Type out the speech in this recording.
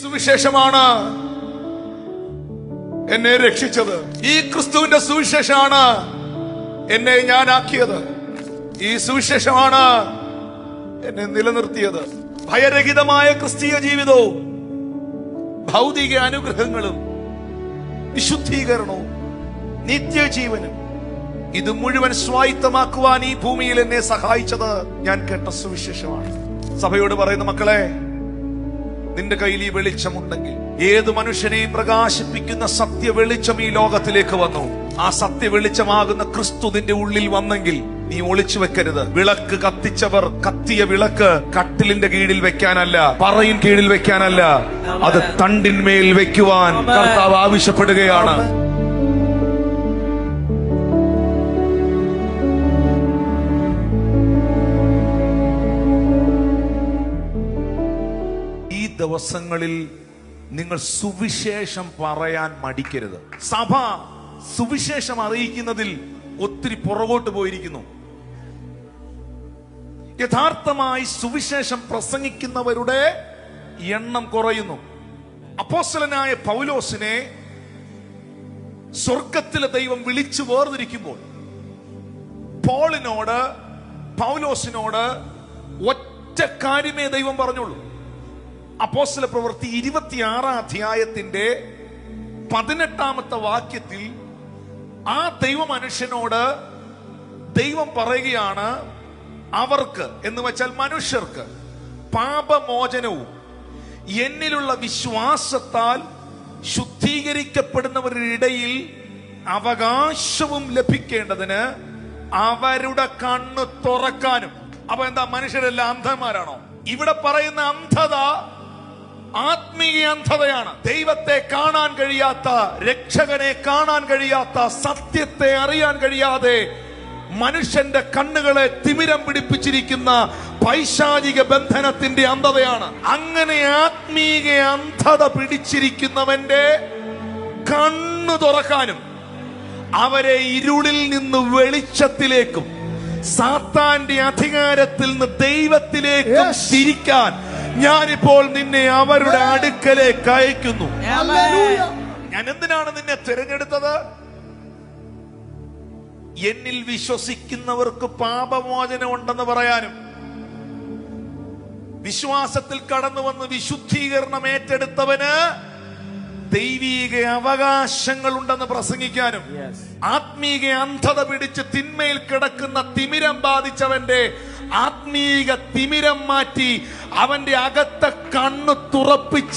സുവിശേഷമാണ് എന്നെ രക്ഷിച്ചത്. ഈ ക്രിസ്തുവിന്റെ സുവിശേഷമാണ് എന്നെ ഞാനാക്കിയത്. ഈ സുവിശേഷമാണ് എന്നെ നിലനിർത്തിയത്. ഭയരഹിതമായ ക്രിസ്തീയ ജീവിതവും ഭൗതിക അനുഗ്രഹങ്ങളും വിശുദ്ധീകരണവും നിത്യജീവനും ഇത് മുഴുവൻ സ്വായത്തമാക്കുവാൻ ഈ ഭൂമിയിൽ എന്നെ സഹായിച്ചത് ഞാൻ കേട്ട സുവിശേഷമാണ്. സഭയോട് പറയുന്ന മക്കളെ, നിന്റെ കയ്യിൽ ഈ വെളിച്ചമുണ്ടെങ്കിൽ, ഏത് മനുഷ്യനെയും പ്രകാശിപ്പിക്കുന്ന സത്യ വെളിച്ചം ഈ ലോകത്തിലേക്ക് വന്നു. ആ സത്യ വെളിച്ചമാകുന്ന ക്രിസ്തു നിന്റെ ഉള്ളിൽ വന്നെങ്കിൽ നീ ഒളിച്ചു വെക്കരുത്. വിളക്ക് കത്തിച്ചവർ കത്തിയ വിളക്ക് കട്ടിലിന്റെ കീഴിൽ വെക്കാനല്ല, പറയിൻ കീഴിൽ വെക്കാനല്ല, അത് തണ്ടിന്മേൽ വെക്കുവാൻ കർത്താവ് ആവശ്യപ്പെടുകയാണ്. ഈ ദിവസങ്ങളിൽ നിങ്ങൾ സുവിശേഷം പറയാൻ മടിക്കരുത്. സഭ സുവിശേഷം അറിയിക്കുന്നതിൽ ഒത്തിരി പുറകോട്ട് പോയിരിക്കുന്നു. യഥാർത്ഥമായി സുവിശേഷം പ്രസംഗിക്കുന്നവരുടെ എണ്ണം കുറയുന്നു. അപ്പോസ്തലനായ പൗലോസിനെ സ്വർഗത്തിലെ ദൈവം വിളിച്ചു വേർതിരിക്കുമ്പോൾ പൗലോസിനോട് ഒറ്റ കാര്യമേ ദൈവം പറഞ്ഞുള്ളൂ. അപ്പോസ്തല പ്രവൃത്തി 26 അധ്യായത്തിന്റെ 18 വാക്യത്തിൽ ആ ദൈവ മനുഷ്യനോട് ദൈവം പറയുകയാണ്, അവർക്ക് എന്ന് വെച്ചാൽ മനുഷ്യർക്ക് പാപമോചനവും എന്നിലുള്ള വിശ്വാസത്താൽ ശുദ്ധീകരിക്കപ്പെടുന്നവരുടെ ഇടയിൽ അവകാശവും ലഭിക്കേണ്ടതിന് അവരുടെ കണ്ണ് തുറക്കാനും. അപ്പൊ എന്താ, മനുഷ്യരെല്ലാം അന്ധന്മാരാണോ? ഇവിടെ പറയുന്ന അന്ധത ആത്മീയ അന്ധതയാണ്. ദൈവത്തെ കാണാൻ കഴിയാത്ത, രക്ഷകനെ കാണാൻ കഴിയാത്ത, സത്യത്തെ അറിയാൻ കഴിയാതെ മനുഷ്യന്റെ കണ്ണുകളെ തിമിരം പിടിപ്പിച്ചിരിക്കുന്ന പൈശാചിക ബന്ധനത്തിന്റെ അന്ധതയാണ്. അങ്ങനെ ആത്മീയ അന്ധത പിടിച്ചിരിക്കുന്നവന്റെ കണ്ണു തുറക്കാനും അവരെ ഇരുളിൽ നിന്ന് വെളിച്ചത്തിലേക്കും സാത്താന്റെ അധികാരത്തിൽ നിന്ന് ദൈവത്തിലേക്കും തിരിക്കാൻ ഞാനിപ്പോൾ നിന്നെ അവരുടെ അടുക്കലേക്ക് അയക്കുന്നു. ഞാൻ എന്തിനാണ് നിന്നെ തിരഞ്ഞെടുത്തത്? എന്നിൽ വിശ്വസിക്കുന്നവർക്ക് പാപമോചനം ഉണ്ടെന്ന് പറയാനും, വിശ്വാസത്തിൽ കടന്നു വന്ന് വിശുദ്ധീകരണം ഏറ്റെടുത്തവന് ദൈവീക അവകാശങ്ങൾ ഉണ്ടെന്ന് പ്രസംഗിക്കാനും, ആത്മീക അന്ധത പിടിച്ച് തിന്മയിൽ കിടക്കുന്ന തിമിരം ബാധിച്ചവന്റെ ആത്മീക തിമിരം മാറ്റി അവന്റെ അകത്തെ കണ്ണ് തുറപ്പിച്ച